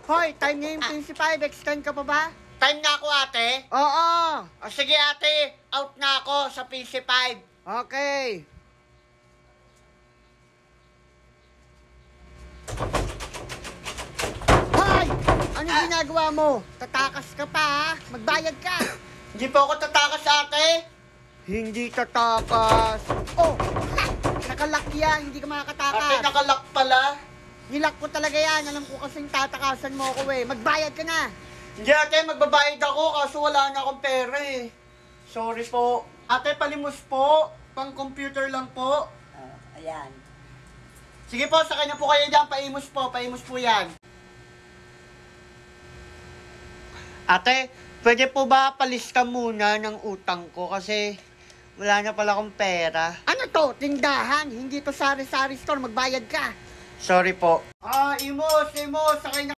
Hoy, time na yung 25. Extend ka pa ba? Time na ako, ate. Oo. O sige, ate. Out na ako sa PC5. Okay. Hoy! Ano ginagawa mo? Tatakas ka pa, ha? Magbayad ka. Hindi po ako tatakas, ate. Hindi tatakas. Oh, nakalak yan. Hindi ka makakatakas. Ate, nakalock pala. Nilak ko talaga yan. Alam ko kasing tatakasan mo ako eh. Magbayad ka na. Hindi, ate. Magbabayad ako kaso wala na akong pera eh. Sorry po. Ate, palimos po. Pang computer lang po. Ayan. Sige po, sa kanya po kayo dyan. Paimos po. Paimos po yan. Ate, pwede po ba palista muna ng utang ko kasi wala na pala akong pera. Ano to? Tindahan. Hindi to sari-sari store. Magbayad ka. Sorry po. Imos, sa kanya